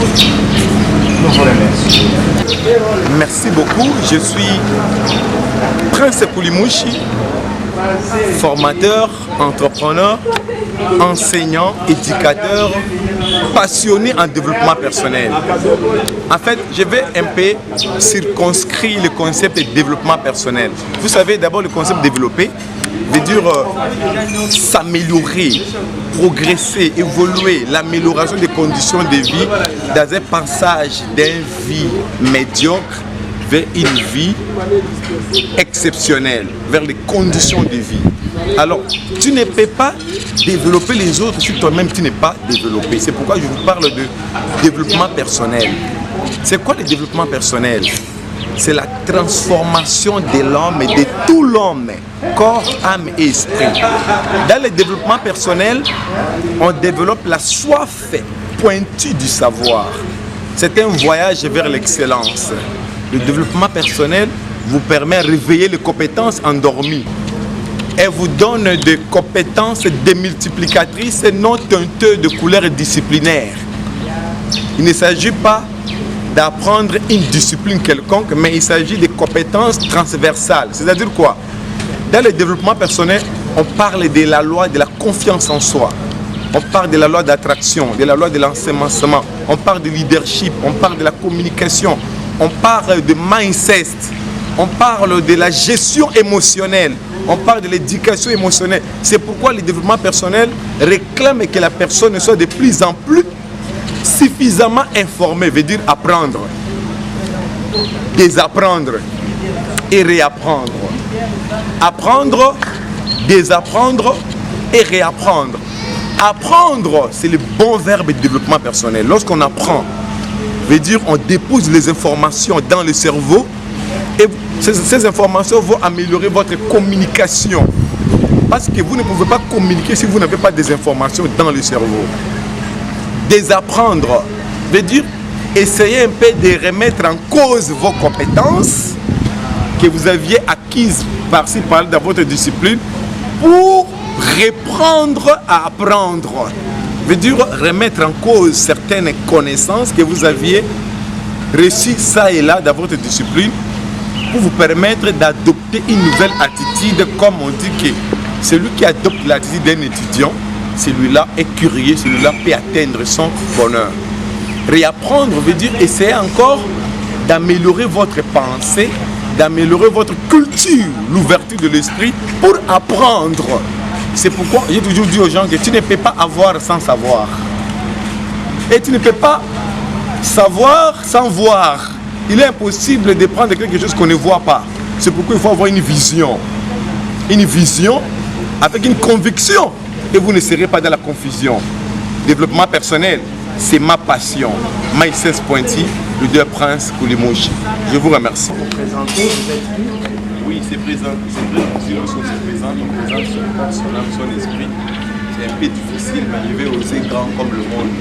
Nous vous remercions. Merci beaucoup. Je suis Prince Koulimouchi, formateur, entrepreneur, enseignant, éducateur, passionné en développement personnel. En fait, je vais un peu circonscrire le concept de développement personnel. Vous savez, d'abord, le concept développer veut dire s'améliorer, progresser, évoluer, l'amélioration des conditions de vie dans un passage d'une vie médiocre vers une vie exceptionnelle, vers les conditions de vie. Alors, tu ne peux pas développer les autres si toi-même tu n'es pas développé. C'est pourquoi je vous parle de développement personnel. C'est quoi le développement personnel? C'est la transformation de l'homme et de tout l'homme, corps, âme et esprit. Dans le développement personnel, on développe la soif pointue du savoir. C'est un voyage vers l'excellence. Le développement personnel vous permet de réveiller les compétences endormies et vous donne des compétences démultiplicatrices et non teinteuses de couleurs disciplinaires. Il ne s'agit pas d'apprendre une discipline quelconque, mais il s'agit de compétences transversales. C'est-à-dire quoi? Dans le développement personnel, on parle de la loi de la confiance en soi. On parle de la loi d'attraction, de la loi de l'ensemencement. On parle de leadership, on parle de la communication. On parle de mindset. On parle de la gestion émotionnelle. On parle de l'éducation émotionnelle. C'est pourquoi le développement personnel réclame que la personne soit de plus en plus suffisamment informé, veut dire apprendre, désapprendre et réapprendre. Apprendre, désapprendre et réapprendre. Apprendre, c'est le bon verbe de développement personnel. Lorsqu'on apprend, veut dire on dépose les informations dans le cerveau et ces informations vont améliorer votre communication. Parce que vous ne pouvez pas communiquer si vous n'avez pas des informations dans le cerveau. Désapprendre veut dire essayer un peu de remettre en cause vos compétences que vous aviez acquises par-ci par-là dans votre discipline pour reprendre à apprendre. Veut dire remettre en cause certaines connaissances que vous aviez reçues ça et là dans votre discipline pour vous permettre d'adopter une nouvelle attitude, comme on dit que celui qui adopte l'attitude d'un étudiant, celui-là est curieux, celui-là peut atteindre son bonheur. Réapprendre veut dire essayer encore d'améliorer votre pensée, d'améliorer votre culture, l'ouverture de l'esprit pour apprendre. C'est pourquoi j'ai toujours dit aux gens que tu ne peux pas avoir sans savoir. Et tu ne peux pas savoir sans voir. Il est impossible de prendre quelque chose qu'on ne voit pas. C'est pourquoi il faut avoir une vision. Une vision avec une conviction. Et vous ne serez pas dans la confusion. Développement personnel, c'est ma passion. Mindset Pointy, le deux Prince Koulimouchi. Je vous remercie. Vous présentez, vous êtes qui? Oui, c'est présent. Si lorsqu'on se présente, on présente son corps, son âme, son esprit. C'est un peu difficile, mais je vais oser grand comme le monde.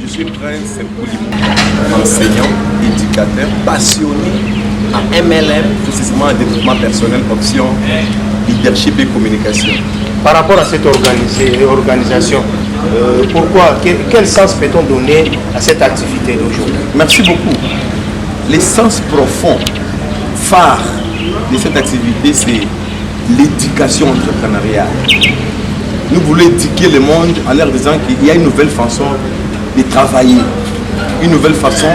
Je suis Prince Koulimouchi, enseignant, éducateur, passionné en MLM, précisément en développement personnel, option leadership et communication. Par rapport à cette organisation, pourquoi, quel sens peut-on donner à cette activité d'aujourd'hui? Merci beaucoup. L'essence profonde, phare de cette activité, c'est l'éducation entrepreneuriale. Nous voulons éduquer le monde en leur disant qu'il y a une nouvelle façon de travailler, une nouvelle façon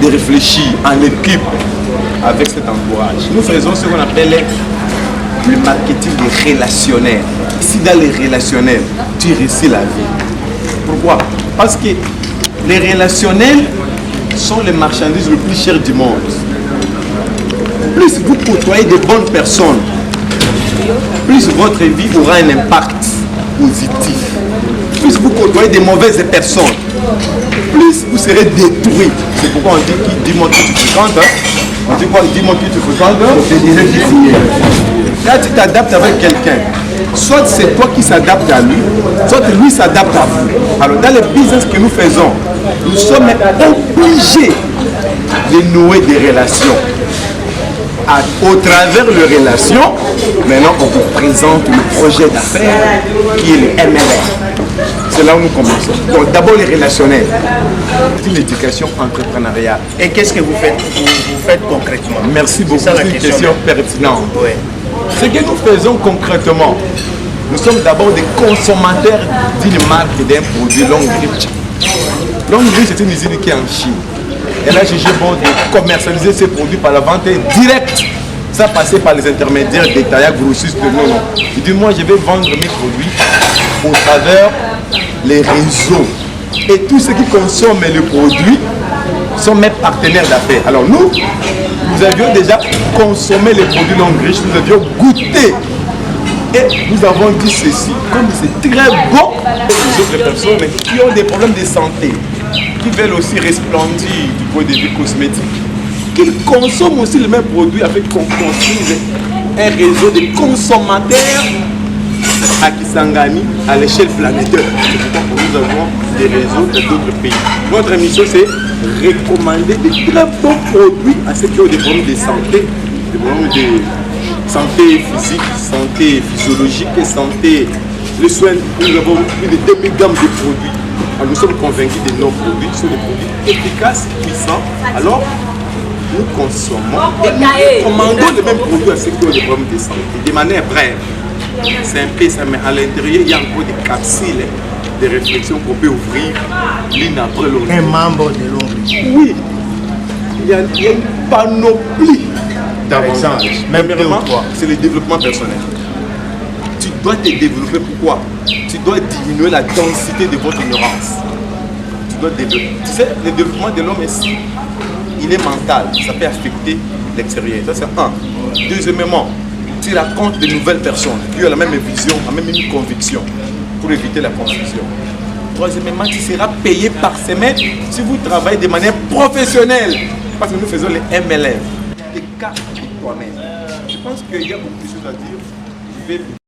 de réfléchir en équipe avec cet entourage. Nous faisons ce qu'on appelle le marketing des relationnels. Ici, dans les relationnels, tu réussis la vie. Pourquoi? Parce que les relationnels sont les marchandises les plus chères du monde. Plus vous côtoyez de bonnes personnes, plus votre vie aura un impact positif. Plus vous côtoyez de mauvaises personnes, plus vous serez détruit. C'est pourquoi on dit dis-moi qui tu fréquentes. On dit quoi? Dis-moi qui tu fréquentes. Je dirais qui tu es. Quand tu t'adaptes avec quelqu'un, soit c'est toi qui s'adapte à lui, soit lui s'adapte à vous. Alors dans le business que nous faisons, nous sommes obligés de nouer des relations. Au travers de relations, maintenant on vous présente le projet d'affaires qui est le MLM. C'est là où nous commençons. Donc d'abord les relationnels. C'est une éducation entrepreneuriale. Et qu'est-ce que vous faites concrètement? Merci beaucoup, c'est une question pertinente. Ouais. Ce que nous faisons concrètement, nous sommes d'abord des consommateurs d'une marque et d'un produit Longrich. Longrich, c'est une usine qui est en Chine. Elle a jugé bon de commercialiser ses produits par la vente directe, sans passer par les intermédiaires détaillants, grossistes. Non. Il dit, moi, je vais vendre mes produits au travers les réseaux. Et tous ceux qui consomment le produit sont mes partenaires d'affaires. Alors nous avions déjà consommé les produits Longrich, nous avions goûté. Et nous avons dit ceci, comme c'est très bon, les autres personnes qui ont des problèmes de santé, qui veulent aussi resplendir du point de vue cosmétique, qu'ils consomment aussi les mêmes produits avec qu'on construise un réseau de consommateurs à Kisangani à l'échelle planétaire. C'est pourquoi nous avons des réseaux dans d'autres pays. Notre mission, c'est recommander de très bons produits à ceux qui ont des problèmes de santé, des problèmes de santé physique, santé physiologique et santé. Les soins, nous avons plus de 2000 gammes de produits. Alors, nous sommes convaincus de nos produits, ce sont des produits efficaces, puissants. Alors, nous consommons et nous commandons les mêmes produits à ceux qui ont des problèmes de santé, de manière brève. C'est un peu ça, mais à l'intérieur, il y a encore des capsules de réflexion qu'on peut ouvrir l'une après l'autre. Un membre de Longrich. Oui, il y a une panoplie D'avantages. Même premièrement, c'est le développement personnel. Tu dois te développer. Pourquoi? Tu dois diminuer la densité de votre ignorance. Tu dois développer. Tu sais, le développement de l'homme ici, il est mental. Ça peut affecter l'extérieur. Ça, c'est un. Deuxièmement, tu rencontres de nouvelles personnes qui ont la même vision, la même conviction pour éviter la confusion. Troisièmement, tu seras payé par semaine si vous travaillez de manière professionnelle. Parce que nous faisons les MLF. Des cas toi-même. Je pense qu'il y a beaucoup de choses à dire. Je vais